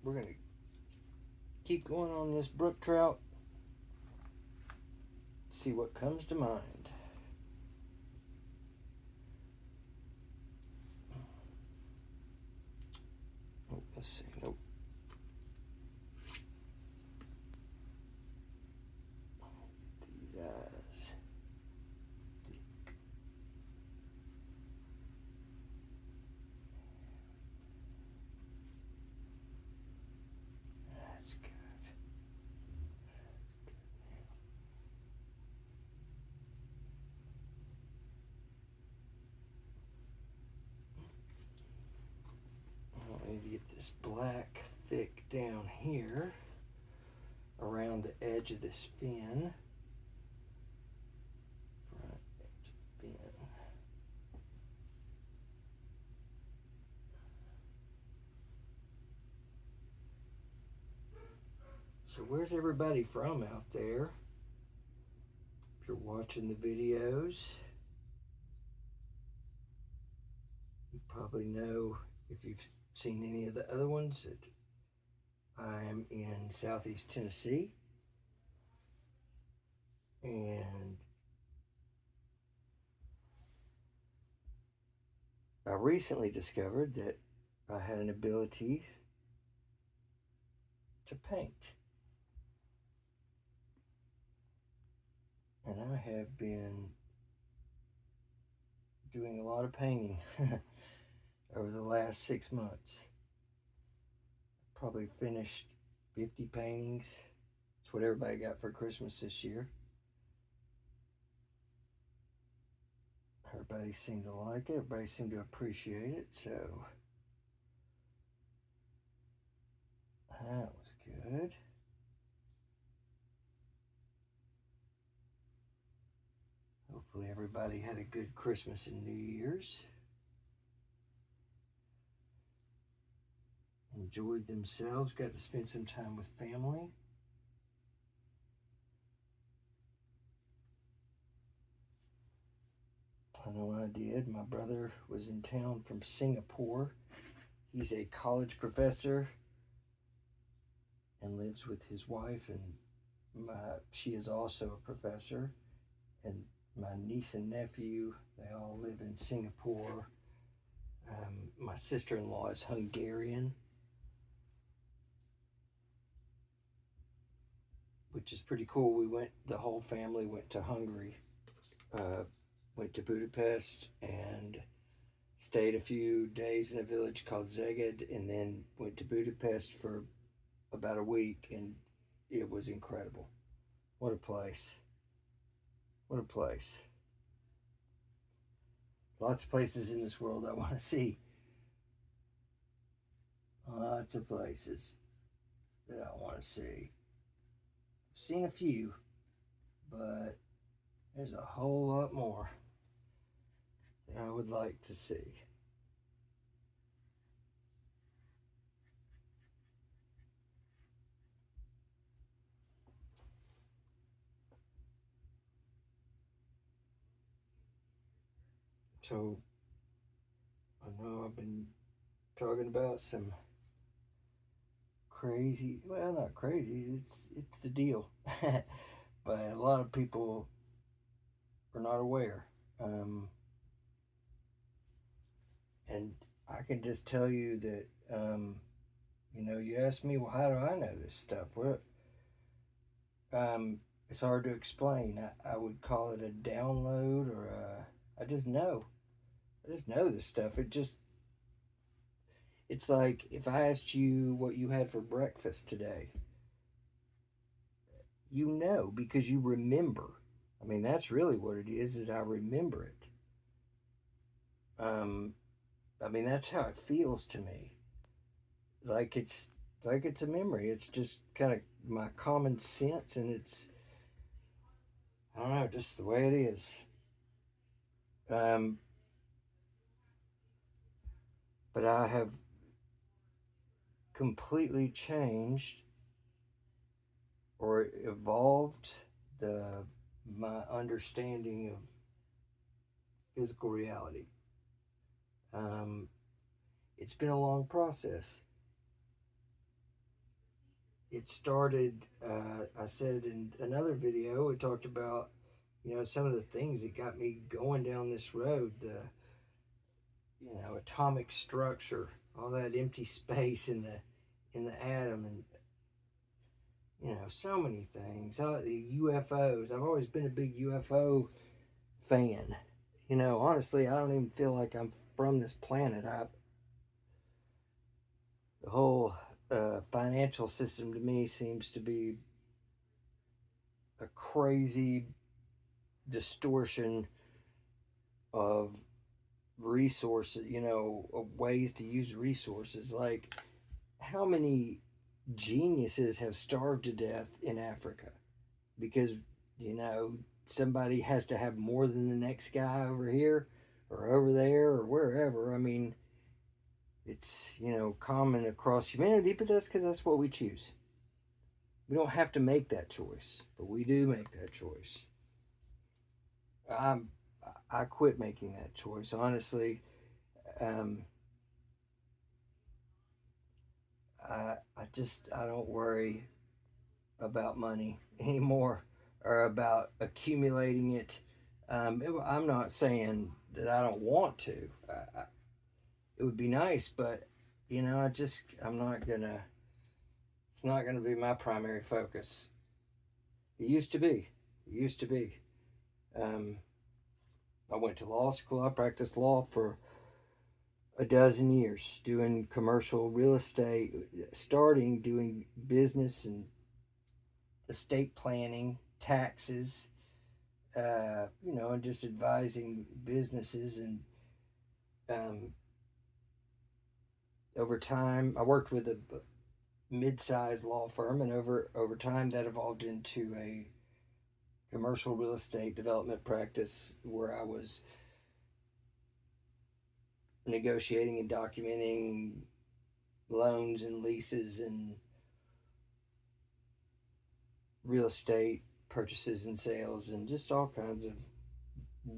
we're going to keep going on this brook trout, see what comes to mind. Oh, let's see. Nope. These eyes. That's good. I need to get this black thick down here around the edge of this fin. Front edge of the fin. So where's everybody from out there? If you're watching the videos, you probably know, if you've seen any of the other ones, that I'm in Southeast Tennessee, and I recently discovered that I had an ability to paint. And I have been doing a lot of painting over the last 6 months. Probably finished 50 paintings. That's what everybody got for Christmas this year. Everybody seemed to like it. Everybody seemed to appreciate it. So that was good. Hopefully everybody had a good Christmas and New Year's. Enjoyed themselves. Got to spend some time with family. I know I did. My brother was in town from Singapore. He's a college professor and lives with his wife, and she is also a professor. And my niece and nephew, they all live in Singapore. My sister-in-law is Hungarian, which is pretty cool. The whole family went to Hungary, went to Budapest, and stayed a few days in a village called Szeged, and then went to Budapest for about a week, and it was incredible. What a place. What a place. Lots of places in this world I want to see. Lots of places that I want to see. I've seen a few, but there's a whole lot more that I would like to see. So I know I've been talking about some crazy, well, not crazy, it's the deal. But a lot of people are not aware. And I can just tell you that, you ask me, well, how do I know this stuff? Well, it's hard to explain. I would call it a download, or I just know. I just know this stuff. It's like if I asked you what you had for breakfast today, you know, because you remember. I mean, that's really what it is I remember it. I mean, that's how it feels to me. Like it's a memory. It's just kind of my common sense, and I don't know, just the way it is. But I have completely changed or evolved my understanding of physical reality. It's been a long process. it started, I said in another video, it talked about, some of the things that got me going down this road, the, atomic structure, all that empty space in the atom, and, so many things. The UFOs. I've always been a big UFO fan. Honestly, I don't even feel like I'm from this planet. The whole financial system to me seems to be a crazy distortion of resources, of ways to use resources. Like, how many geniuses have starved to death in Africa because, somebody has to have more than the next guy over here or over there or wherever. I mean, it's, common across humanity, but that's because that's what we choose. We don't have to make that choice, but we do make that choice. I quit making that choice, honestly. I don't worry about money anymore or about accumulating it. I'm not saying that I don't want to. It would be nice, but I'm not gonna. It's not gonna be my primary focus. It used to be. It used to be. Um, I went to law school. I practiced law for a dozen years, doing commercial real estate, starting doing business and estate planning, taxes, and just advising businesses. And um, over time, I worked with a mid-sized law firm, and over time, that evolved into a commercial real estate development practice where I was negotiating and documenting loans and leases and real estate purchases and sales and just all kinds of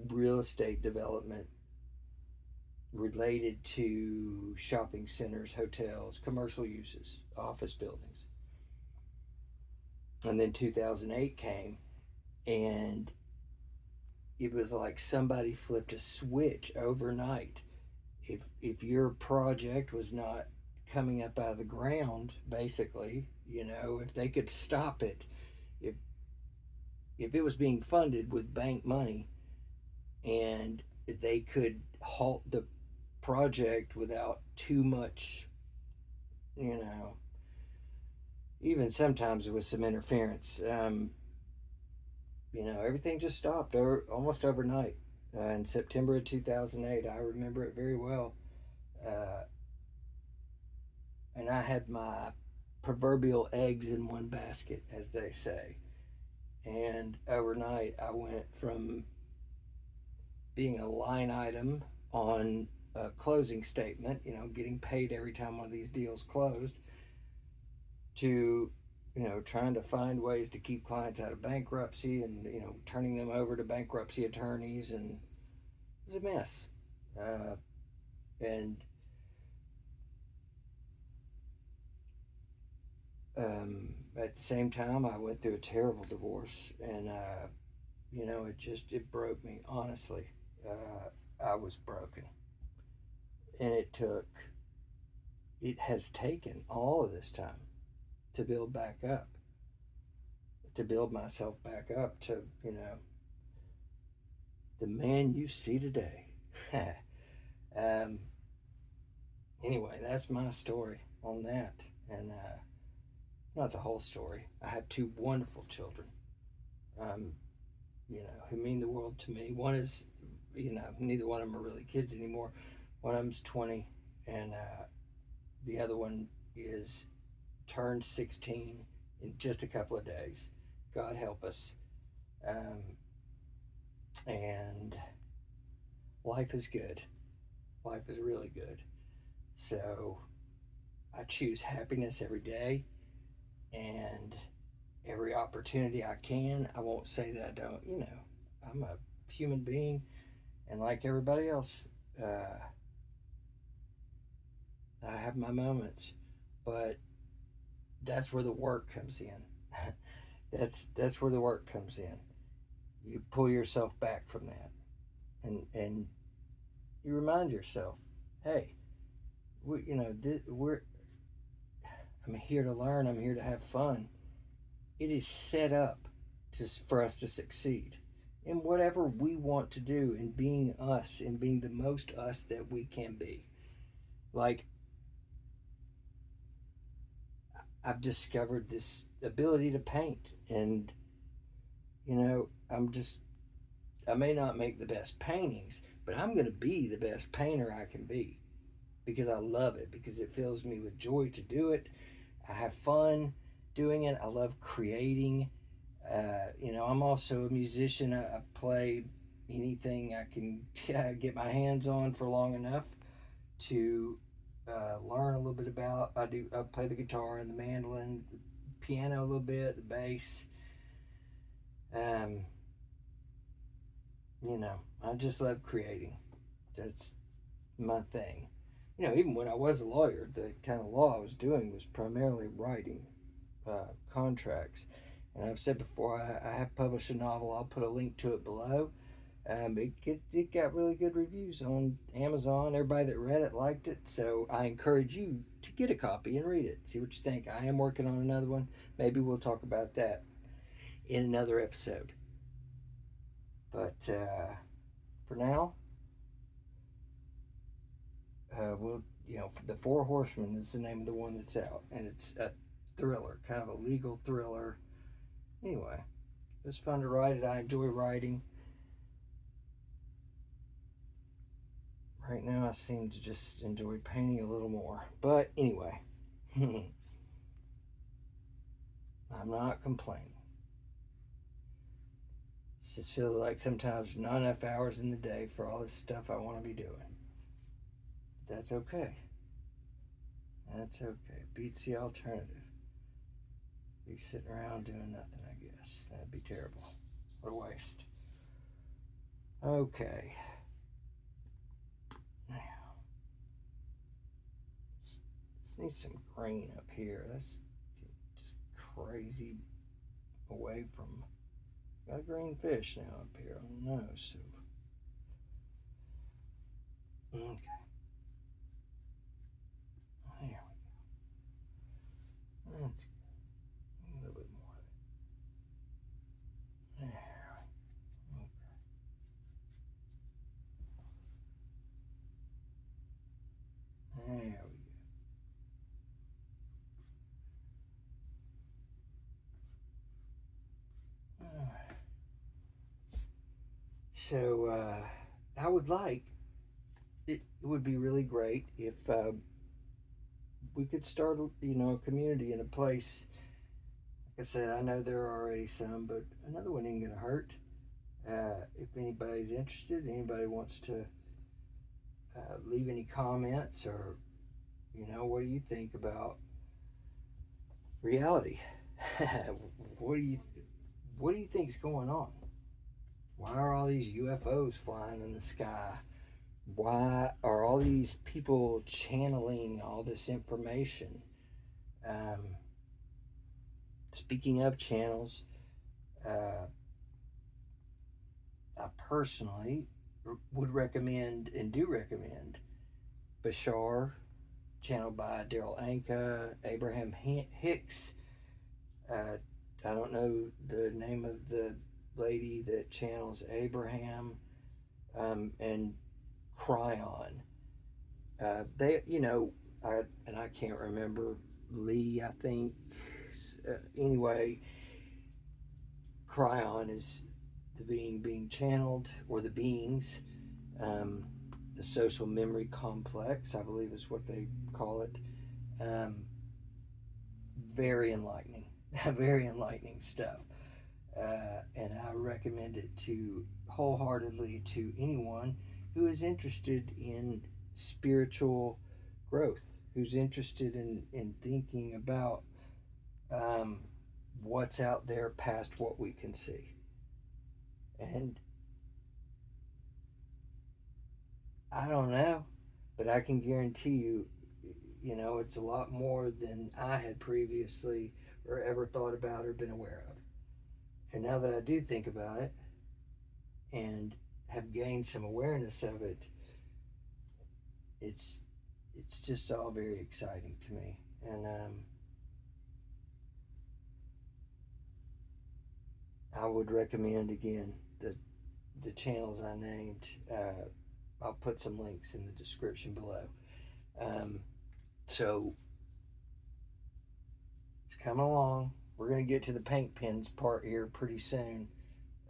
real estate development related to shopping centers, hotels, commercial uses, office buildings. And then 2008 came, and it was like somebody flipped a switch overnight. If your project was not coming up out of the ground, basically, if they could stop it, if if it was being funded with bank money and they could halt the project without too much, you know, even sometimes with some interference, everything just stopped almost overnight. In September of 2008, I remember it very well. Uh, and I had my proverbial eggs in one basket, as they say. And overnight, I went from being a line item on a closing statement, getting paid every time one of these deals closed, to, trying to find ways to keep clients out of bankruptcy and, turning them over to bankruptcy attorneys. And it was a mess. And at the same time, I went through a terrible divorce, and it broke me. Honestly, I was broken, and it has taken all of this time to build back up, to build myself back up to the man you see today. um, anyway, that's my story on that, and not the whole story. I have two wonderful children, um, who mean the world to me. One is, neither one of them are really kids anymore. One of them's 20, and the other one is turned 16 in just a couple of days. God help us. And life is good. Life is really good. So I choose happiness every day and every opportunity I can. I won't say that I don't, I'm a human being, and like everybody else, I have my moments, but that's where the work comes in. That's where the work comes in. You pull yourself back from that, and you remind yourself, hey, we're I'm here to learn. I'm here to have fun. It is set up for us to succeed in whatever we want to do, in being us, and being the most us that we can be. Like, I've discovered this ability to paint, and I may not make the best paintings, but I'm going to be the best painter I can be because I love it, because it fills me with joy to do it. I have fun doing it. I love creating. I'm also a musician. I play anything I can get my hands on for long enough to learn a little bit about. I play the guitar and the mandolin, the piano a little bit, the bass. Um, I just love creating. That's my thing. Even when I was a lawyer, the kind of law I was doing was primarily writing contracts. And I've said before, I have published a novel. I'll put a link to it below. It got really good reviews on Amazon. Everybody that read it liked it. So I encourage you to get a copy and read it. See what you think. I am working on another one. Maybe we'll talk about that in another episode. But for now, the Four Horsemen is the name of the one that's out, and it's a thriller, kind of a legal thriller. Anyway, it was fun to write it. I enjoy writing. Right now, I seem to just enjoy painting a little more. But anyway, I'm not complaining. It just feels like sometimes not enough hours in the day for all this stuff I want to be doing. But that's okay. That's okay. Beats the alternative. Be sitting around doing nothing, I guess. That'd be terrible. What a waste. Okay. Now, let's need some green up here. That's just crazy away from. Got a green fish now up here on the nose. So. Okay. There we go. That's good. A little bit more of it. There we go. Okay. There we go. Alright. So, I would like, it would be really great if we could start, a community in a place. Like I said, I know there are already some, but another one ain't gonna hurt. If anybody's interested, anybody wants to leave any comments, or what do you think about reality? what do you think's going on? Why are all these UFOs flying in the sky? Why are all these people channeling all this information? Speaking of channels, I personally would recommend and do recommend Bashar, channeled by Darryl, Anka, Abraham Hicks. I don't know the name of the lady that channels Abraham, and Kryon. I can't remember Lee, I think. Anyway, Kryon is the being channeled, or the beings, the social memory complex, I believe is what they call it. Very enlightening, very enlightening stuff. And I recommend it wholeheartedly to anyone who is interested in spiritual growth, who's interested in thinking about what's out there past what we can see. And I don't know, but I can guarantee you, You know, it's a lot more than I had previously or ever thought about or been aware of. And now that I do think about it and have gained some awareness of it, it's just all very exciting to me. And I would recommend again the channels I named. I'll put some links in the description below. So it's coming along. We're going to get to the paint pens part here pretty soon,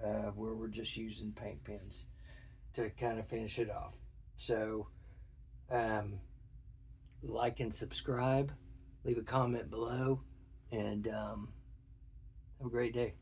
where we're just using paint pens to kind of finish it off. So like and subscribe, leave a comment below, and have a great day.